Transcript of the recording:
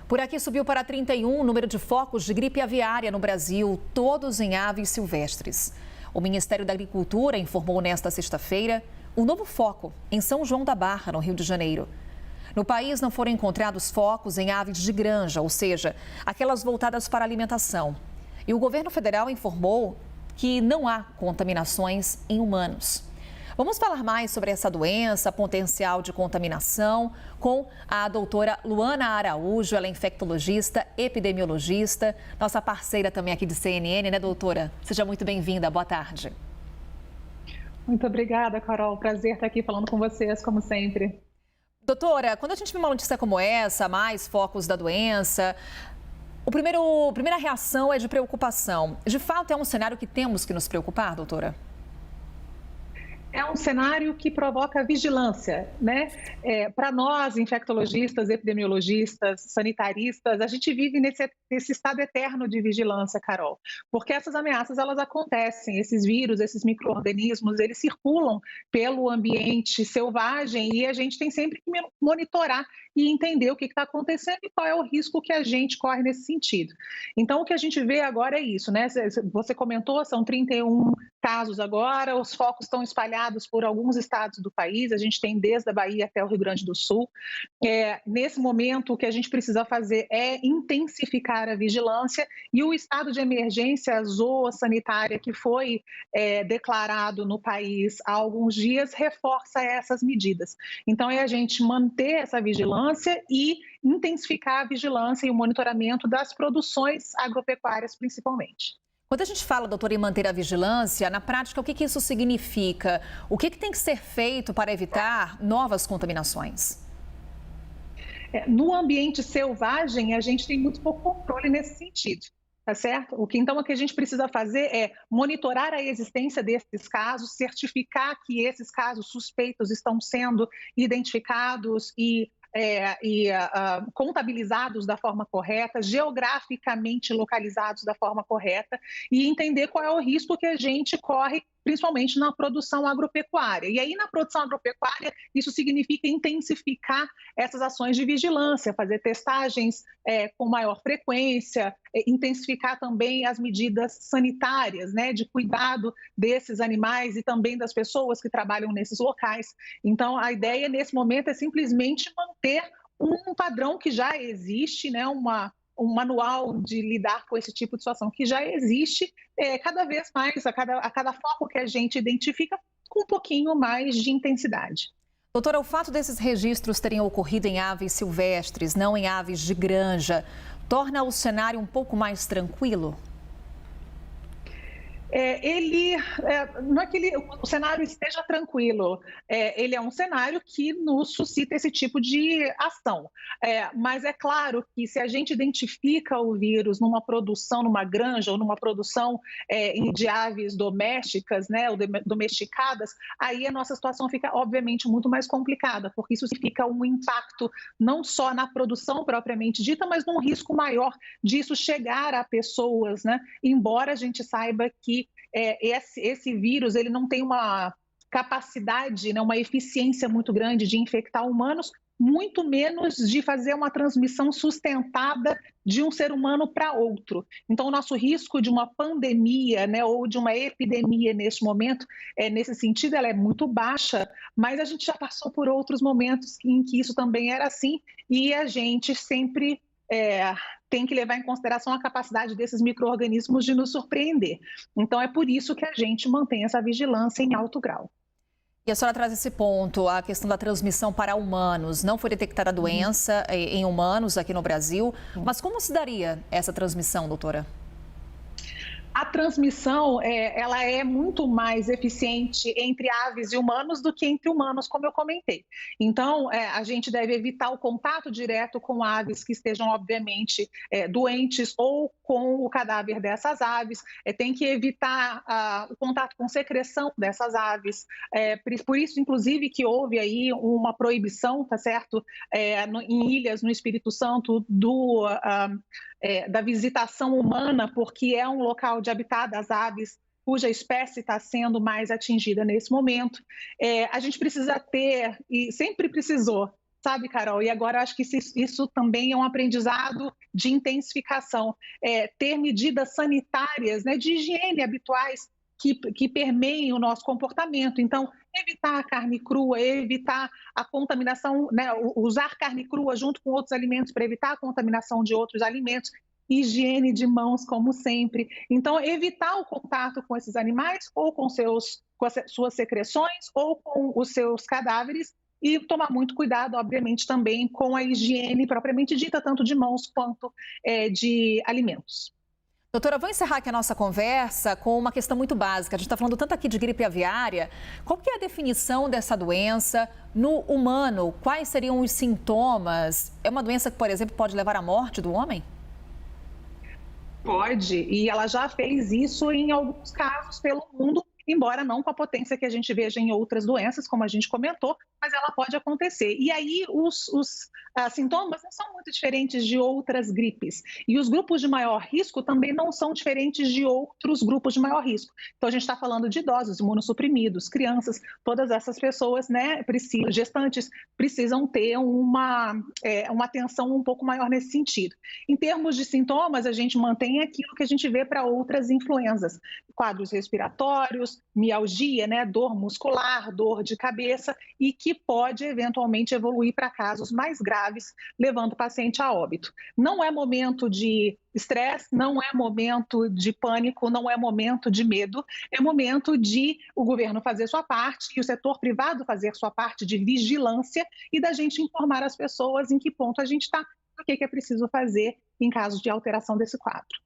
Por aqui subiu para 31 o número de focos de gripe aviária no Brasil, todos em aves silvestres. O Ministério da Agricultura informou nesta sexta-feira um novo foco em São João da Barra, no Rio de Janeiro. No país não foram encontrados focos em aves de granja, ou seja, aquelas voltadas para alimentação. E o governo federal informou que não há contaminações em humanos. Vamos falar mais sobre essa doença, potencial de contaminação, com a doutora Luana Araújo, ela é infectologista, epidemiologista, nossa parceira também aqui de CNN, né, doutora? Seja muito bem-vinda, boa tarde. Muito obrigada, Carol. Prazer estar aqui falando com vocês, como sempre. Doutora, quando a gente vê uma notícia como essa, mais focos da doença, a primeira reação é de preocupação. De fato, é um cenário que temos que nos preocupar, doutora? É um cenário que provoca vigilância, né? Para nós, infectologistas, epidemiologistas, sanitaristas, a gente vive nesse estado eterno de vigilância, Carol, porque essas ameaças, elas acontecem, esses vírus, esses micro-organismos, eles circulam pelo ambiente selvagem e a gente tem sempre que monitorar e entender o que está acontecendo e qual é o risco que a gente corre nesse sentido. Então, o que a gente vê agora é isso, né? Você comentou, são 31 casos agora, os focos estão espalhados por alguns estados do país, a gente tem desde a Bahia até o Rio Grande do Sul. Nesse momento, o que a gente precisa fazer é intensificar a vigilância e o estado de emergência zoossanitária que foi declarado no país há alguns dias reforça essas medidas. Então, é a gente manter essa vigilância e intensificar a vigilância e o monitoramento das produções agropecuárias, principalmente. Quando a gente fala, doutora, em manter a vigilância, na prática, o que isso significa? O que tem que ser feito para evitar novas contaminações? No ambiente selvagem, a gente tem muito pouco controle nesse sentido, tá certo? O que a gente precisa fazer é monitorar a existência desses casos, certificar que esses casos suspeitos estão sendo identificados e contabilizados da forma correta, geograficamente localizados da forma correta e entender qual é o risco que a gente corre, principalmente na produção agropecuária. E aí, na produção agropecuária, isso significa intensificar essas ações de vigilância, fazer testagens com maior frequência, intensificar também as medidas sanitárias, né, de cuidado desses animais e também das pessoas que trabalham nesses locais. Então, a ideia nesse momento é simplesmente manter um padrão que já existe, né, um manual de lidar com esse tipo de situação que já existe, cada vez mais, a cada foco que a gente identifica, com um pouquinho mais de intensidade. Doutora, o fato desses registros terem ocorrido em aves silvestres, não em aves de granja, torna o cenário um pouco mais tranquilo? Não é que o cenário esteja tranquilo, ele é um cenário que nos suscita esse tipo de ação. Mas é claro que se a gente identifica o vírus numa produção, numa granja ou numa produção de aves domésticas, né, ou domesticadas, aí a nossa situação fica obviamente muito mais complicada, porque isso significa um impacto não só na produção propriamente dita, mas num risco maior disso chegar a pessoas, né? Embora a gente saiba que esse vírus ele não tem uma capacidade, né, uma eficiência muito grande de infectar humanos, muito menos de fazer uma transmissão sustentada de um ser humano para outro. Então, o nosso risco de uma pandemia, né, ou de uma epidemia neste momento, nesse sentido, ela é muito baixa, mas a gente já passou por outros momentos em que isso também era assim e a gente sempre tem que levar em consideração a capacidade desses micro-organismos de nos surpreender. Então, é por isso que a gente mantém essa vigilância em alto grau. E a senhora traz esse ponto, a questão da transmissão para humanos. Não foi detectada a doença em humanos aqui no Brasil, mas como se daria essa transmissão, doutora? A transmissão, ela é muito mais eficiente entre aves e humanos do que entre humanos, como eu comentei. Então, a gente deve evitar o contato direto com aves que estejam, obviamente, doentes ou com o cadáver dessas aves. Tem que evitar o contato com secreção dessas aves. Por isso, inclusive, que houve aí uma proibição, tá certo? Em ilhas no Espírito Santo da visitação humana, porque é um local de habitat das aves cuja espécie está sendo mais atingida nesse momento. A gente precisa ter, e sempre precisou, sabe, Carol? E agora acho que isso também é um aprendizado de intensificação, ter medidas sanitárias, né, de higiene habituais que permeiem o nosso comportamento. Então, evitar a carne crua, evitar a contaminação, né, usar carne crua junto com outros alimentos para evitar a contaminação de outros alimentos, higiene de mãos, como sempre. Então, evitar o contato com esses animais ou com as suas secreções ou com os seus cadáveres e tomar muito cuidado, obviamente, também com a higiene propriamente dita, tanto de mãos quanto de alimentos. Doutora, vou encerrar aqui a nossa conversa com uma questão muito básica. A gente está falando tanto aqui de gripe aviária. Qual que é a definição dessa doença no humano? Quais seriam os sintomas? É uma doença que, por exemplo, pode levar à morte do homem? Pode, e ela já fez isso em alguns casos pelo mundo, embora não com a potência que a gente veja em outras doenças, como a gente comentou, mas ela pode acontecer. E aí os sintomas não são muito diferentes de outras gripes. E os grupos de maior risco também não são diferentes de outros grupos de maior risco. Então a gente está falando de idosos, imunossuprimidos, crianças, todas essas pessoas, né, gestantes, precisam ter uma atenção um pouco maior nesse sentido. Em termos de sintomas, a gente mantém aquilo que a gente vê para outras influenzas, quadros respiratórios, mialgia, né, dor muscular, dor de cabeça, e que pode eventualmente evoluir para casos mais graves, levando o paciente a óbito. Não é momento de estresse, não é momento de pânico, não é momento de medo, é momento de o governo fazer sua parte e o setor privado fazer sua parte de vigilância e da gente informar as pessoas em que ponto a gente está, o que é preciso fazer em caso de alteração desse quadro.